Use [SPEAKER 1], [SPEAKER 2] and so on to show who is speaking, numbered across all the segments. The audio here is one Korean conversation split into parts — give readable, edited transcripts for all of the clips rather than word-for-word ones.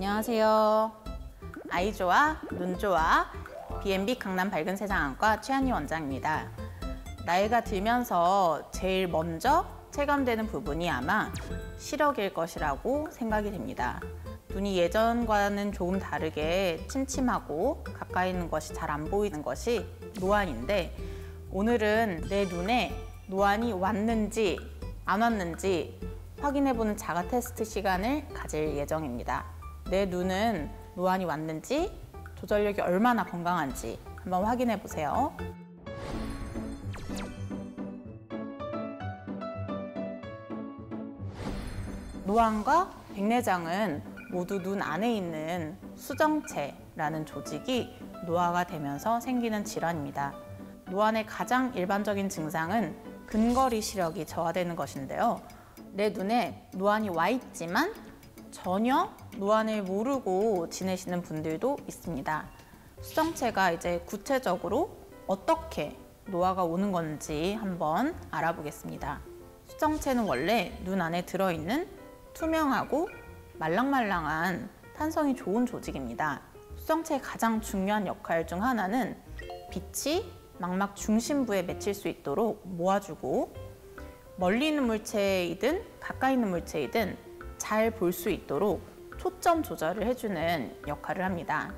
[SPEAKER 1] 안녕하세요. 아이 좋아, 눈 좋아, B&B 강남 밝은 세상안과 최한희 원장입니다. 나이가 들면서 제일 먼저 체감되는 부분이 아마 시력일 것이라고 생각이 됩니다. 눈이 예전과는 조금 다르게 침침하고 가까이 있는 것이 잘 안 보이는 것이 노안인데, 오늘은 내 눈에 노안이 왔는지 안 왔는지 확인해보는 자가 테스트 시간을 가질 예정입니다. 내 눈은 노안이 왔는지, 조절력이 얼마나 건강한지 한번 확인해 보세요. 노안과 백내장은 모두 눈 안에 있는 수정체라는 조직이 노화가 되면서 생기는 질환입니다. 노안의 가장 일반적인 증상은 근거리 시력이 저하되는 것인데요. 내 눈에 노안이 와 있지만 전혀 노안을 모르고 지내시는 분들도 있습니다. 수정체가 이제 구체적으로 어떻게 노화가 오는 건지 한번 알아보겠습니다. 수정체는 원래 눈 안에 들어있는 투명하고 말랑말랑한 탄성이 좋은 조직입니다. 수정체의 가장 중요한 역할 중 하나는 빛이 망막 중심부에 맺힐 수 있도록 모아주고, 멀리 있는 물체이든 가까이 있는 물체이든 잘 볼 수 있도록 초점 조절을 해주는 역할을 합니다.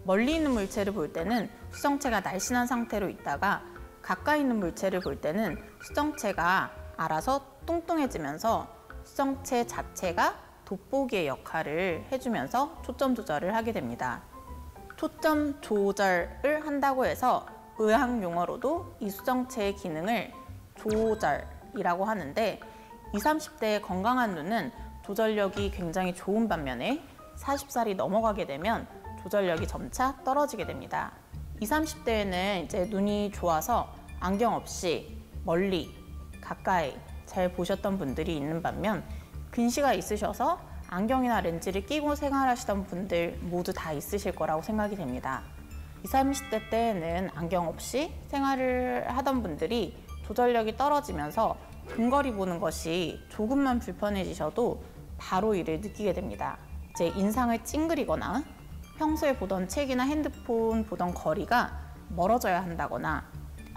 [SPEAKER 1] 멀리 있는 물체를 볼 때는 수정체가 날씬한 상태로 있다가, 가까이 있는 물체를 볼 때는 수정체가 알아서 뚱뚱해지면서 수정체 자체가 돋보기의 역할을 해주면서 초점 조절을 하게 됩니다. 초점 조절을 한다고 해서 의학 용어로도 이 수정체의 기능을 조절이라고 하는데, 20, 30대의 건강한 눈은 조절력이 굉장히 좋은 반면에 40살이 넘어가게 되면 조절력이 점차 떨어지게 됩니다. 20, 30대에는 이제 눈이 좋아서 안경 없이 멀리, 가까이 잘 보셨던 분들이 있는 반면, 근시가 있으셔서 안경이나 렌즈를 끼고 생활하시던 분들 모두 다 있으실 거라고 생각이 됩니다. 20, 30대 때에는 안경 없이 생활을 하던 분들이 조절력이 떨어지면서 근거리 보는 것이 조금만 불편해지셔도 바로 이를 느끼게 됩니다. 이제 인상을 찡그리거나 평소에 보던 책이나 핸드폰 보던 거리가 멀어져야 한다거나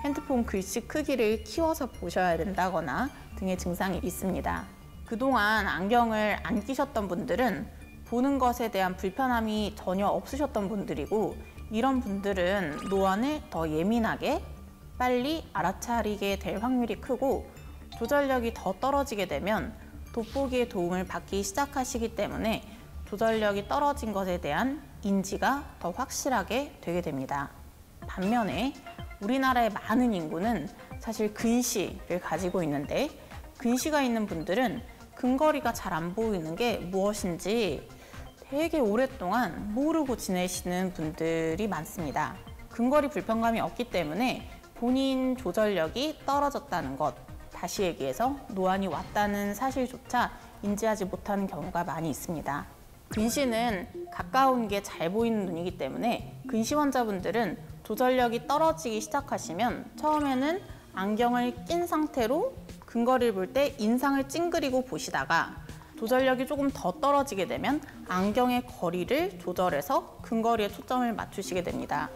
[SPEAKER 1] 핸드폰 글씨 크기를 키워서 보셔야 된다거나 등의 증상이 있습니다. 그동안 안경을 안 끼셨던 분들은 보는 것에 대한 불편함이 전혀 없으셨던 분들이고, 이런 분들은 노안을 더 예민하게 빨리 알아차리게 될 확률이 크고, 조절력이 더 떨어지게 되면 돋보기의 도움을 받기 시작하시기 때문에 조절력이 떨어진 것에 대한 인지가 더 확실하게 되게 됩니다. 반면에 우리나라의 많은 인구는 사실 근시를 가지고 있는데, 근시가 있는 분들은 근거리가 잘 안 보이는 게 무엇인지 되게 오랫동안 모르고 지내시는 분들이 많습니다. 근거리 불편감이 없기 때문에 본인 조절력이 떨어졌다는 것, 다시 얘기해서 노안이 왔다는 사실조차 인지하지 못하는 경우가 많이 있습니다. 근시는 가까운 게 잘 보이는 눈이기 때문에 근시 환자분들은 조절력이 떨어지기 시작하시면 처음에는 안경을 낀 상태로 근거리를 볼 때 인상을 찡그리고 보시다가, 조절력이 조금 더 떨어지게 되면 안경의 거리를 조절해서 근거리에 초점을 맞추시게 됩니다.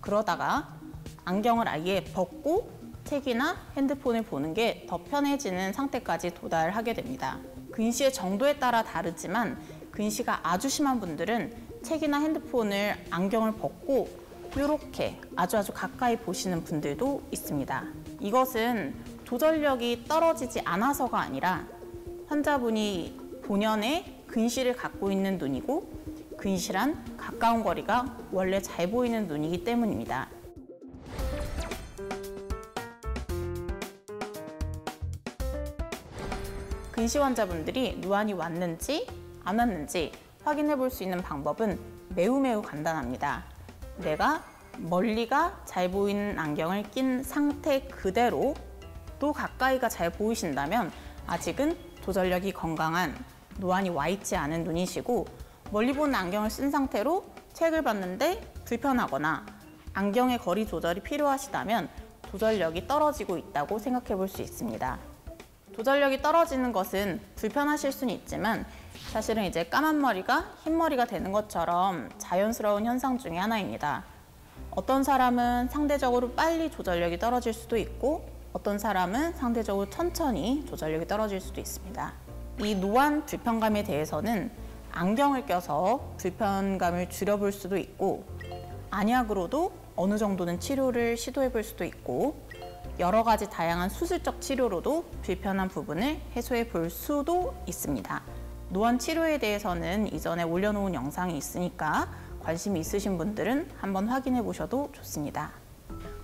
[SPEAKER 1] 그러다가 안경을 아예 벗고 책이나 핸드폰을 보는 게 더 편해지는 상태까지 도달하게 됩니다. 근시의 정도에 따라 다르지만 근시가 아주 심한 분들은 책이나 핸드폰을 안경을 벗고 이렇게 아주 가까이 보시는 분들도 있습니다. 이것은 조절력이 떨어지지 않아서가 아니라 환자분이 본연의 근시를 갖고 있는 눈이고, 근시란 가까운 거리가 원래 잘 보이는 눈이기 때문입니다. 근시 환자분들이 노안이 왔는지 안 왔는지 확인해 볼 수 있는 방법은 매우 간단합니다. 내가 멀리가 잘 보이는 안경을 낀 상태 그대로 또 가까이가 잘 보이신다면 아직은 조절력이 건강한, 노안이 와 있지 않은 눈이시고, 멀리 보는 안경을 쓴 상태로 책을 봤는데 불편하거나 안경의 거리 조절이 필요하시다면 조절력이 떨어지고 있다고 생각해 볼 수 있습니다. 조절력이 떨어지는 것은 불편하실 수는 있지만 사실은 이제 까만 머리가 흰 머리가 되는 것처럼 자연스러운 현상 중에 하나입니다. 어떤 사람은 상대적으로 빨리 조절력이 떨어질 수도 있고 어떤 사람은 상대적으로 천천히 조절력이 떨어질 수도 있습니다. 이 노안 불편감에 대해서는 안경을 껴서 불편감을 줄여볼 수도 있고 안약으로도 어느 정도는 치료를 시도해 볼 수도 있고 여러 가지 다양한 수술적 치료로도 불편한 부분을 해소해 볼 수도 있습니다. 노안 치료에 대해서는 이전에 올려놓은 영상이 있으니까 관심이 있으신 분들은 한번 확인해 보셔도 좋습니다.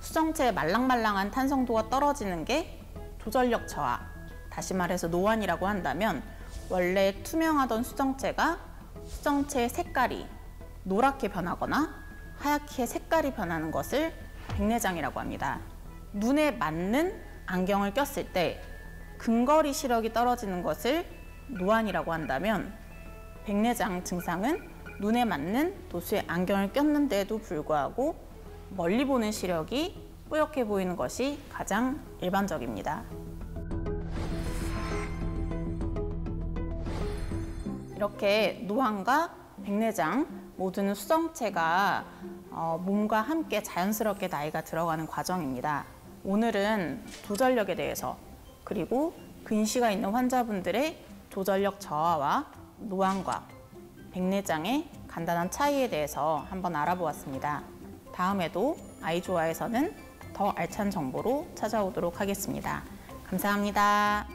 [SPEAKER 1] 수정체의 말랑말랑한 탄성도가 떨어지는 게 조절력 저하, 다시 말해서 노안이라고 한다면 원래 투명하던 수정체가 수정체의 색깔이 노랗게 변하거나 하얗게 색깔이 변하는 것을 백내장이라고 합니다. 눈에 맞는 안경을 꼈을 때 근거리 시력이 떨어지는 것을 노안이라고 한다면 백내장 증상은 눈에 맞는 도수의 안경을 꼈는데도 불구하고 멀리 보는 시력이 뿌옇게 보이는 것이 가장 일반적입니다. 이렇게 노안과 백내장 모두는 수정체가 몸과 함께 자연스럽게 나이가 들어가는 과정입니다. 오늘은 조절력에 대해서 그리고 근시가 있는 환자분들의 조절력 저하와 노안과 백내장의 간단한 차이에 대해서 한번 알아보았습니다. 다음에도 아이조아에서는 더 알찬 정보로 찾아오도록 하겠습니다. 감사합니다.